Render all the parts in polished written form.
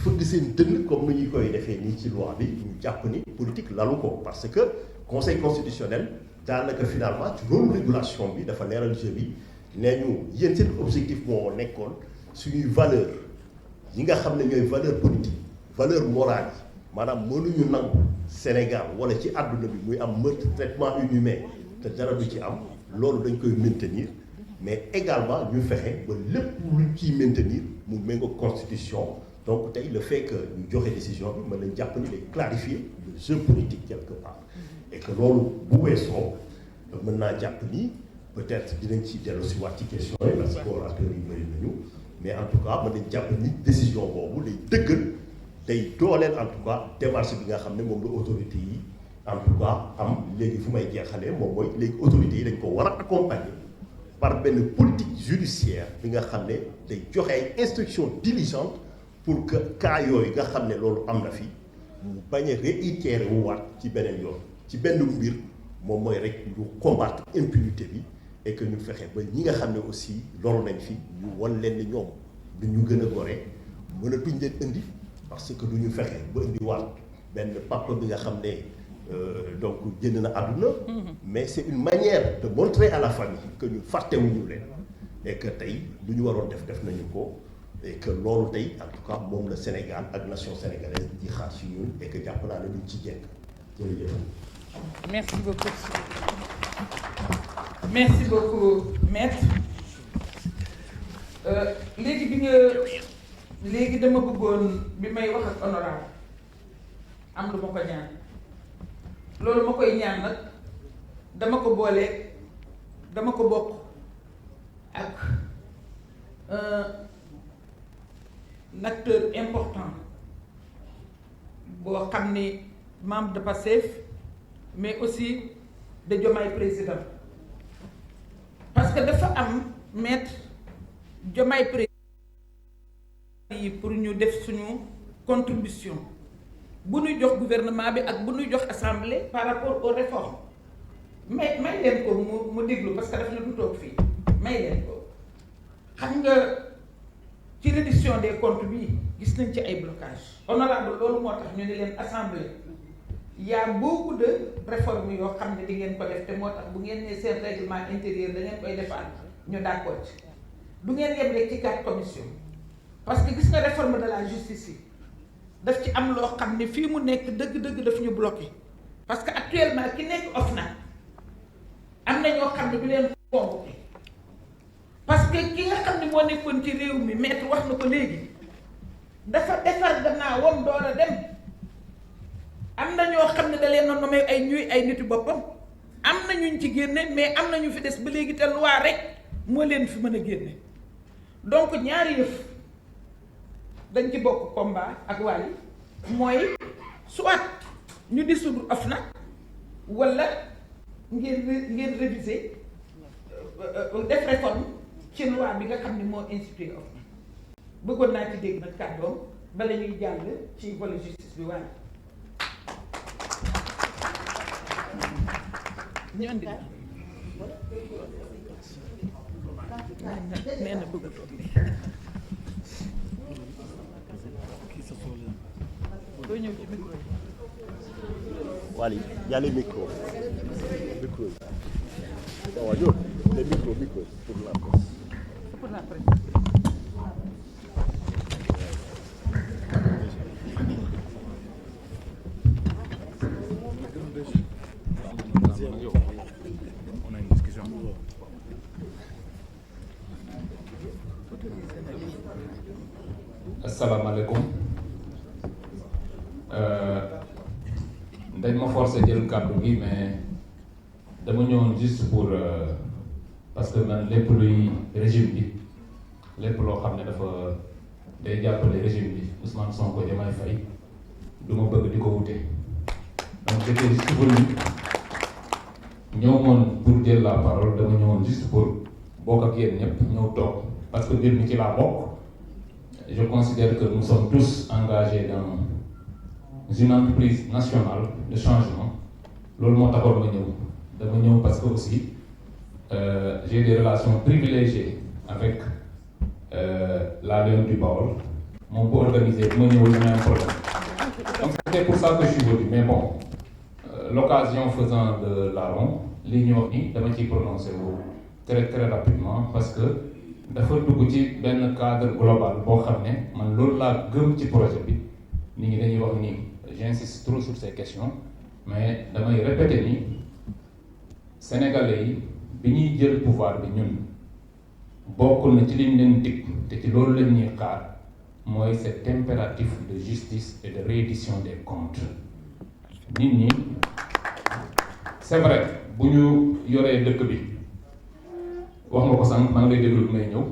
fëgg seen dënn comme ni ñu koy defee nii ci loi bi ñu jàpp ni politique lalu ko parce que conseil constitutionnel daanaka finalement ci rôle régulation bi dafa leeral jeu bi nee ñu yéen seen objectif moo nekkoon suñuy valeur yi nga xam ne ñooy valeur politique valeur morale yi maanaam mënuñu nangu Sénégal wala ci àdduna bi muy am meurtre traitement inhumain te dara du ci am loolu dañ koy maintenir mais également ñu fexe ba lépp luñ ciy maintenir mu méngoo constitution donc tey le fait que ñu joxe décision bi mën nañ jàpp ni day clarifier le jeu politique quelque part et que loolu bu weesoo mën naa jàpp ni peut-être dinañ ci dellu si waat ci question yi parce que orateurs yi bëri nañu mais en tout cas mën nañ jàpp ni décision boobu day dëggal day dooleel en tout cas démarche bi nga xam ne moom la autorité yi en tout cas am léegi fu may jeexalee moom mooy léegi autorités yi dañ ko war a accompagner par benn politique judiciaire bi nga xam ne day joxe ay instructions diligentes pour que cas yooyu nga xam ne loolu am na fi mu bañ a réitérer wu waat ci beneen yoon ci benn mbir moom mooy rek ñu combattre impunité bi et que ñu fexe ba ñi nga xam ne aussi loru nañ fi ñu wan leen ni ñoom du ñu gën a gore mënatuñ leen indi parce que du ñu fexe ba indi waat benn papa bi nga xam ne donc génn na àdduna mais c'est une manière de montrer à la famille que ñu fàttewuñu leen et que tey lu ñu waroon def nañu ko et que loolu tey en tout cas moom la Sénégal ak nation sénégalaise di xaar ci ñun et que jàpp naa ne luñ ci jekk jërëjëf. Merci beaucoup. Merci beaucoup maître léegi dama bëggoon bi may wax ak honorable am lu ma ko ñaan loolu ma koy ñaan nag dama ko bokk ak un acteur important boo xam ni membre de Pastef mais aussi de Diomaye président parce que dafa am maître Diomaye président yi pour ñu def suñu contribution bu ñuy jox gouvernement bi ak bu ñuy jox assemblée par rapport aux réformes may leen ko mu déglu parce que daf na du toog fii may leen ko xam nga ci reddition des comptes bi gis nañ ci ay blocage honorable loolu moo tax ñu ne leen assemblée y a beaucoup de réformes yoo xam ne di ngeen ko def te moo tax bu ngeen ne seen règlement intérieur da ngeen koy defaat ñu d'accord ci du ngeen yem rek ci 4 commissions parce que gis nga réforme de la justice yi daf ci am loo xam ne fii mu nekk dëgg-dëgg daf ñu bloqué parce que actuellement ki nekk OFNAC am na ñoo xam ne du leen convoqué parce que ki nga xam ne moo nekkoon ci réew mi maître wax na ko léegi dafa defar gannaawam door a dem am na ñoo xam ne da leen a nommé ay nitu boppam am na ñuñ ci génne mais am na ñu fi des ba léegi te loi rek moo leen fi mën a génne donc ñaari yëf dañ ci bokk combat ak Wally mooy soit ñu dissoudre OFNAC wala ngeen réviser def réforme ci loi bi nga xam ne moo institué OFNAC bëggoon naa ci dégg nag kàddoom bala ñuy jàll ci volet justice bi Wally ñu andi nee na bëgg doo ñëw ci micro yi. Wally, y a les micros. Micro. Les micros pour la presse. Pour la presse. On a une discussion. Asalaamaaleykum. dañ ma forcé jël kàddu gi mais dama ñëwoon juste pour parce que man lépp luy régime bi lépp loo xam ne dafa day jàppale régime bi Ousmane Sonko Diomaye Faye du ma bëgg di ko wute donc j'étais juste venu ñëwoon pour jël la parole dama ñëwoon juste pour bokk ak yéen ñëpp ñëw toog parce que mbir mi ci laa bokk je considère que nous sommes tous engagés dans une entreprise nationale de changement loolu moo taxoon ma ñëw dama ñëw parce que aussi j'ai des relations privilégiées avec la Lionne du Baol moom bu organisé bu ma ñëwul dama am problème donc c'était pour ça que je suis venu mais bon l'occasion faisant de larron li ñu wax ni dama ciy prononcé wu très très rapidement parce que dafa dugg ci benn cadre global boo xam ne man loolu laa gëm ci projet bi nit ñi dañuy wax ni j'insiste trop sur ces questions mais damay répéter ni sénégalais yi bi ñuy jël pouvoir bi ñun bokk na ci liñ leen dig te ci loolu lañ ñuy xaar mooy cet impératif de justice et de reddition des comptes nit ñi c'est vrai bu ñu yoree dëkk bi wax nga ko sànq maa ngi lay déglu may ñëw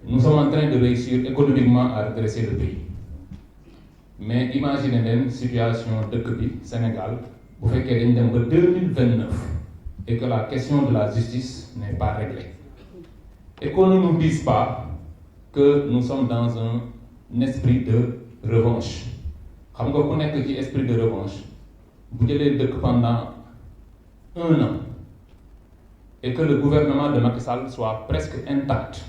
nous sommes en train de réussir économiquement à redresser le pays mais imaginez leen situation dëkk bi Sénégal bu fekkee dañ dem ba 2029 et que la question de la justice n'est pas réglée et qu'on ne nous dise pas que nous sommes dans un esprit de revanche xam nga ku nekk ci esprit de revanche bu jëlee dëkk pendant 1 an et que le gouvernement de Macky Sall soit presque intact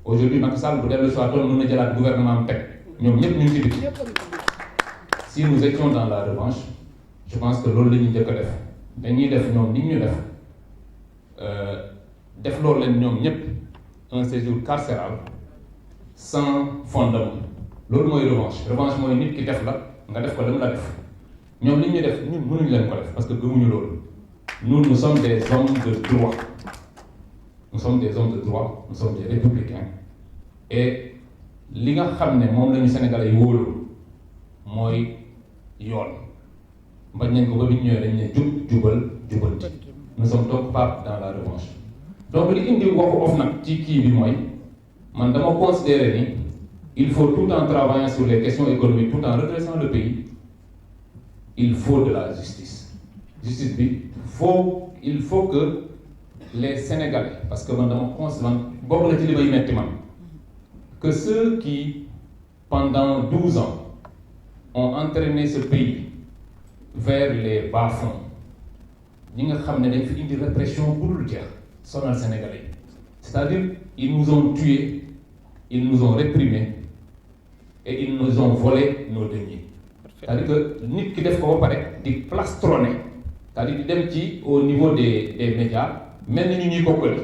aujourd'hui Macky Sall bu dellu soit toon mën na jëlaat gouvernement am teg ñoom ñëpp ñu ngi ci biti si nous étions dans la revanche je pense que loolu la ñuy njëkk a def dañuy def ñoom ni ñu def loolu leen ñoom ñëpp un séjour carcéral sans fondement loolu mooy revanche mooy nit ki def la nga def ko dem la def ñoom li ñuy def ñun mënuñu leen ko def parce que gëmuñu loolu nous sommes des hommes de droit nous sommes des hommes de droit nous sommes des républicains et li nga xam ne moom la ñu Sénégalais yi wóolu mooy yoon bañ nañ ko ba bi ñu ñëwee dañ ne jubal jubanti nous sommes donc pas dans la revanche donc li indi waxu of nag ci kii bi mooy man dama considérer ni il faut tout en travaillant sur les questions économiques tout en redressant le pays il faut de la justice bi il faut que les Sénégalais parce que man dama considérer bokk na ci li may metti man que ceux qui pendant 12 ans ont entraîné ce pays vers les bas-fonds ñi nga xam ne dañ fi indi répression bu dul jeex sonal Sénégalais yi c'est-à-dire ils nous ont tués ils nous ont réprimés et ils nous ont volé nos deniers c'est-à-dire que nit ki def ko ba pare di plastronner c'est-à-dire di dem ci au niveau des médias mel ni ñu ñuy kokkali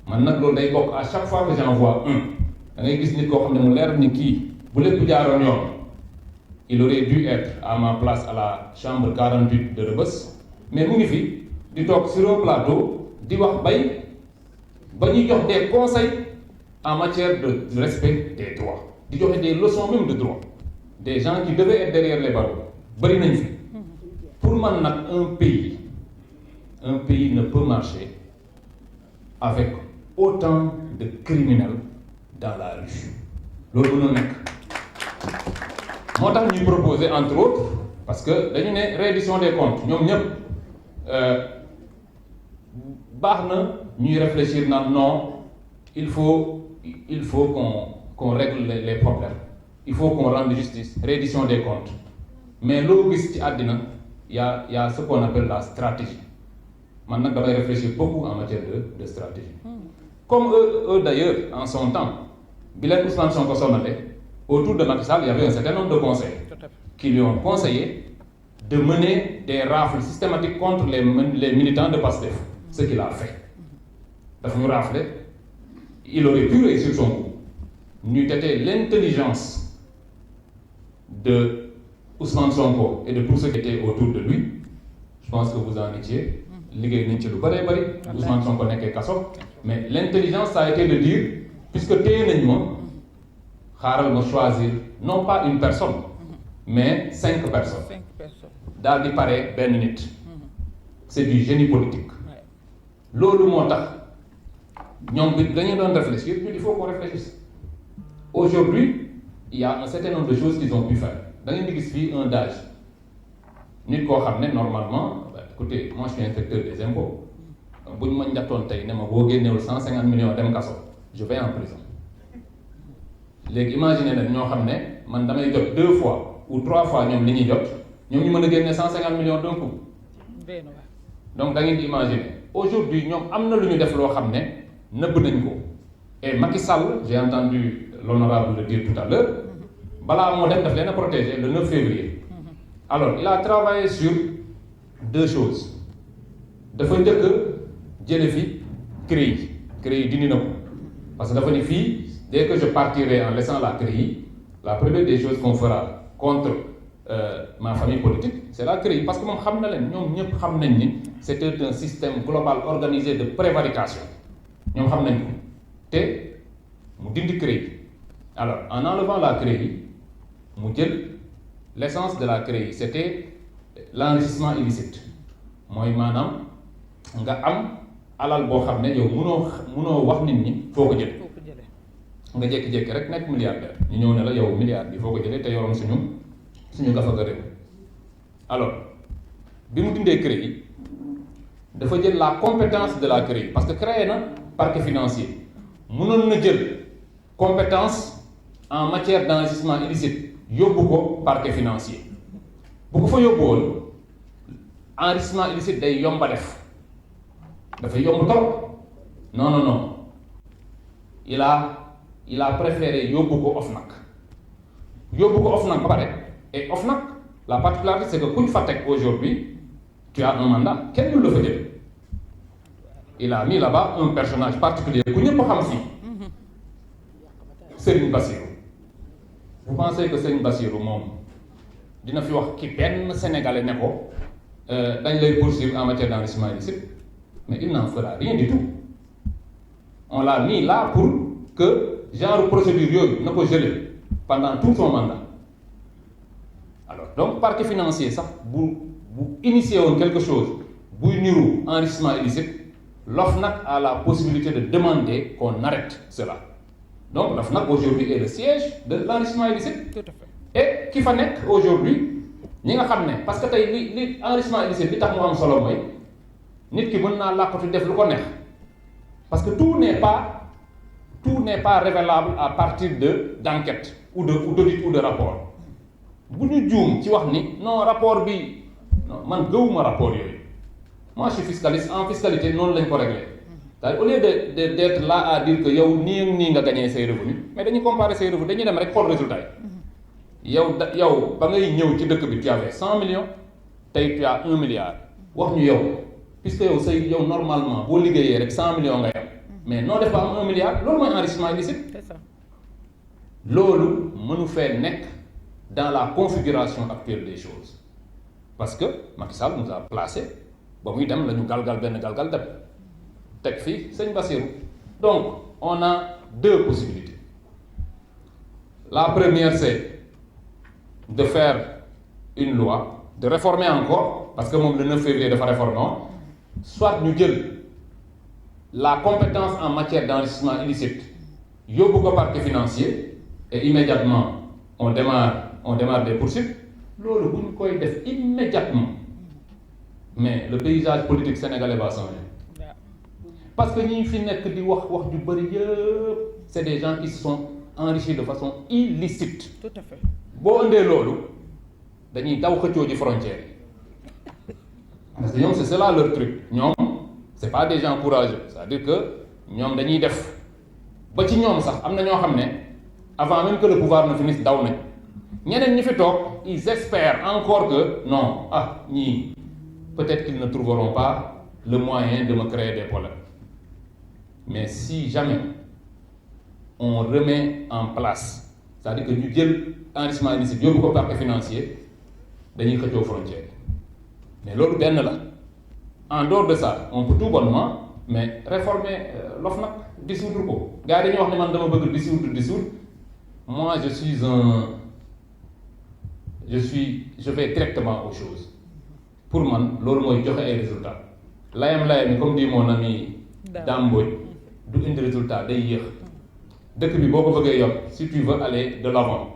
man nag loolu day bokk à chaque fois que j'en vois un da ngay gis nit koo xam ne mu leer ni kii bu lépp jaaroon yoon il aurait dû être à ma place à la chambre 48 de Rebeuss mais mu ngi fi di toog sur un plateau di wax bay ba ñuy jox des conseils en matière de respect des droits di joxe des leçons même de droit des gens qui devaient être derrière les barreaux bëri nañ fi pour man nag un pays ne peut marcher avec autant de criminels dans la rue loolu mënul nekk moo tax ñuy proposer entre autres parce que dañu ne reddition des comptes ñoom ñëpp baax na ñuy réfléchir naan non il faut qu'on règle les problèmes il faut qu'on rende justice reddition des comptes mais loo gis ci àddina y a ce qu'on appelle la stratégie man nag damay réfléchir beaucoup en matière de stratégie comme eux d'ailleurs en son temps bi leen Ousmane Sonko sonale autour de Macky Sall il y avait un certain nombre de conseils qui lui ont conseillé de mener des rafles systématiques contre les militants de PASTEF ce qu'il a fait dafa ñu rafler il aurait pu réussir son coup ñu têter l'intelligence de Ousmane Sonko et de tous ceux qui étaient autour de lui je pense que vous en étiez liggéey nañ ci lu bëree bëri Ousmane Sonko nekkee kaso mais l'intelligence ça a été de dire puisque téye nañ ma xaaral ma choisir non pas une personne mais 5 personnes daal di pare benn nit c'est du génie politique loolu moo tax ñoom bi dañu doon réfléchir puis il faut qu'on réfléchisse aujourd'hui il y a un certain nombre de choses qu'ils ont pu faire da ngeen di gis fii un DAGE nit koo xam ne normalement écoutez moi je suis inspecteur des impôts bu ñu ma njattoon tey ne ma boo génnewul 150 millions dem kaso je vais en prison léegi imaginer nag ñoo xam ne man damay jot 2 fois ou 3 fois ñoom li ñuy jot ñoom ñu mën a génne 150 millions d'un coup donc da ngeen di imaginer aujourd'hui ñoom am na lu ñu def loo xam ne nëbb nañ ko et Macky Sall j'ai entendu l'honorable le dire tout à l'heure balaa moo dem daf leen a protéger le 9 février. Alors il a travaillé sur deux choses dafa njëkk jële fi CREI dindi na ko parce que dafa ni fii dès que je partirai en laissant la CREI la première des choses qu'on fera contre ma famille politique c'est la CREI parce que moom xam na leen ñoom ñëpp xam nañ ni c'était un système global organisé de prévarication ñoom xam nañ ko te mu dindi CREI. Alors en enlevant la CREI mu jël l'essence de la CREI c'était l'enrichissement illicite mooy maanaam nga am alal boo xam ne yow munoo wax nit ñi foo ko jëlee nga jékki-jékki rek nekk milliardaire ñu ñëw ne la yow milliard bi foo ko jëlee te yoroon suñu gafaga réew. Alors bi mu dindee CREI dafa jël la compétence de la CREI parce que créé na parquet financier mënoon na jël compétence en matière d'enrichissement illicite yóbbu ko parquet financier bu ko fa yóbbuwoon enrichissement illicite day yomba def dafay yomb trop non il a préféré yóbbu ko OFNAC ba pare et OFNAC la particularité c'est que kuñ fa teg aujourd'hui tu as un mandat kenn du la fa jël il a mis là-bas un personnage particulier ku ñëpp xam fii Serigne Bassirou. Vous pensez que Serigne Bassirou moom dina fi wax ki benn sénégalais ne ko dañ lay poursuivre en matière d'enrichissement illicite mais il n'en fera rien du tout on l'a mis là pour que genre procédure yooyu na ko geler pendant tout son mandat. Alors donc parquet financier sax bu initier woon quelque chose buy niru enrichissement illicite l'OFNAC a la possibilité de demander qu'on arrête cela. Donc l'OFNAC aujourd'hui est le siège de l'enrichissement illicite. Tout à fait. Et ki fa nekk aujourd'hui ñi nga xam ne parce que tey li enrichissement illicite li tax mu am solo mooy nit ki mën naa làkkatu def lu ko neex parce que tout n'est pas révélable à partir d'enquête ou d'audit ou de rapport bu ñu juum ci wax ni non rapport bi non man gëwuma rapport yooyu moi je suis fiscaliste en fiscalité noonu lañ ko réglé c'est-à-dire au lieu d'être là à dire que yow nii nga gagné say revenus mais dañuy comparer say revenus dañuy dem rek xool résultat yi yow ba ngay ñëw ci dëkk bi tu avais 100 millions tey tu as 1 milliard wax ñu yow puisque yow normalement boo liggéeyee rek 100 millions ngay am mais noo def ba am 1 milliard loolu mooy enrichissement illicite. C'est ça. Loolu mënu fee nekk dans la configuration actuelle des choses parce que Macky Sall nous a placé ba muy dem la ñu galgal dem teg fii Sëñ Bassirou. Donc on a deux possibilités. La première c'est de faire une loi, de réformer encore parce que moom le 9 février dafa réformer soit ñu jël la compétence en matière d'enrichissement illicite yóbbu ko parquet financier et immédiatement on démarre des poursuites loolu bu ñu koy def immédiatement mais le paysage politique sénégalais va changer parce que ñi fi nekk di wax ju bëri yëpp c'est des gens qui se sont enrichis de façon illicite. Tout à fait. boo indee loolu dañuy daw xëccoo ji frontière yi parce que ñoom c'est cela leur truc ñoom c'est pas des gens courageux c'est-à-dire que ñoom dañuy def ba ci ñoom sax am na ñoo xam ne avant même que le pouvoir ne finisse daw nañ ñeneen ñi fi toog ils espèrent encore que non ñii peut-être qu'ils ne trouveront pas le moyen de me créer des problèmes mais si jamais on remet en place c'est-à-dire que ñu jël enrichissement illicite yóbbu ko parquet financier dañuy xëccoo frontière mais loolu benn la en dehors de ça on peut tout bonnement mais réformer l'OFNAC dissoudre ko gars yi dañuy wax ne man dama bëgg dissoudre moi je vais directement aux choses pour man loolu mooy joxe ay résultats layam comme dit mon ami Dame Mbodj du indi résultat day yéex dëkk bi boo ko bëggee yokk si tu veux aller de l'avant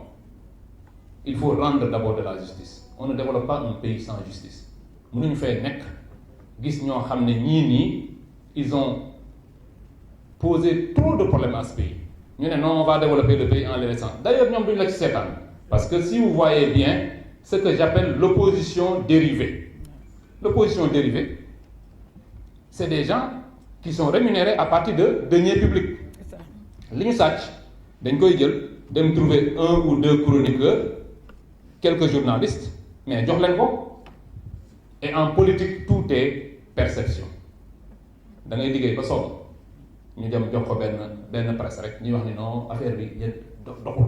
il faut rendre d'abord de la justice on ne développe pas un pays sans justice mënuñu fee nekk gis ñoo xam ne ñii ils ont posé trop de problèmes à ce pays ñu ne non on va développer le pays en le laissant d'ailleurs ñoom duñu la ci seetaan parce que si vous voyez bien ce que j'appelle l'opposition dérivée c'est des gens qui sont rémunérés à partir de deniers publics li ñu sàcc dañ koy jël dem trouver 1 ou 2 chroniqueurs quelques journalistes mais jox leen ko. Et en politique tout est perception da ngay liggéey ba sonn ñu dem jox ko benn presse rek ñuy wax ni non affaire bi yéen doxul.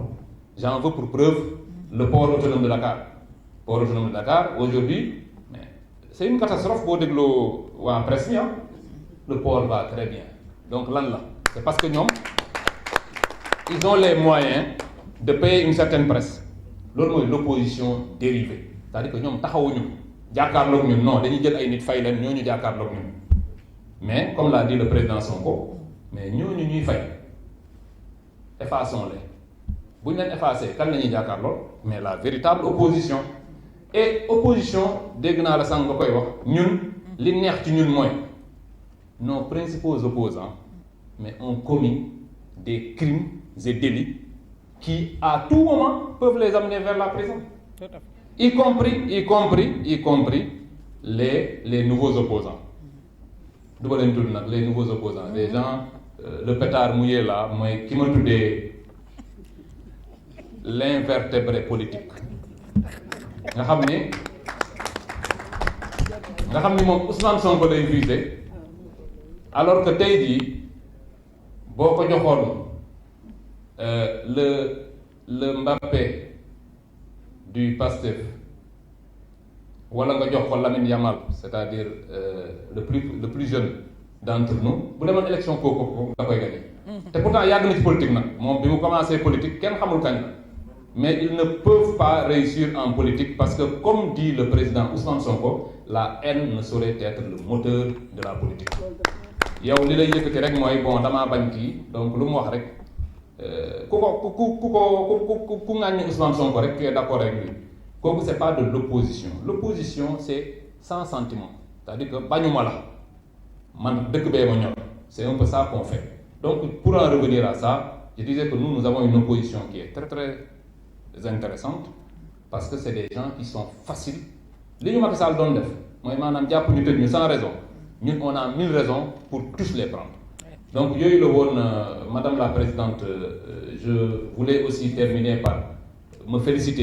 J'en veux pour preuve le port autonome de Dakar. Port autonome de Dakar aujourd'hui mais c'est une catastrophe boo dégloo waa presse bi le port va très bien donc lan la c'est parce que ñoom ils ont les moyens de payer une certaine presse loolu mooy l'opposition dérivée c'est-à-dire que ñoom taxawuñu jàkkaarloog ñun non dañuy jël ay nit fay leen ñooñu jàkkaarloog ñun mais comme l'a dit le président Sonko mais ñooñu ñuy fay effaçons-les bu ñu leen effacé kan la ñuy jàkkaarloog mais la véritable opposition et opposition dégg naa la sànq nga koy wax ñun li neex ci ñun mooy nos principaux opposants mais ont commis des crimes et délits qui à tout moment peuvent les amener vers la prison. Y compris les nouveaux opposants. du ma leen tudd nag les nouveaux opposants les gens le pétard mouillé là mooy ki ma tuddee l'invertébré politique nga xam ni moom Ousmane Sonko lay visé alors que tey jii boo ko joxoon le Mbappé du Pastef wala nga jox ko Lamine Yamal c'est-à-dire le plus jeune d'entre nous bu demoon élection kooku da koy gagné. te pourtant yàgg na ci politique nag moom bi mu commencé politique kenn xamul kañ la mais ils ne peuvent pas réussir en politique parce que comme dit le président Ousmane Sonko la haine ne saurait être le moteur de la politique. yow li lay yëkkati rek mooy bon damaa bañ kii donc lu mu wax rek ku ŋàññi Ousmane Sonko rek tu es d'accord avec lui. kooku c'est pas de l'opposition l'opposition c'est sans sentiment c'est-à-dire que bañuma la man dëkk bee ma ñor c'est un peu ça qu'on fait donc pour en revenir à ça je disais que nous avons une opposition qui est très très intéressante parce que c'est des gens qui sont faciles li ñu Macky Sall doon def mooy maanaam jàpp ñu tëj ñu sans raison ñun on a 1000 raisons pour tous les prendre donc yooyu la woon madame la présidente je voulais aussi terminer par me féliciter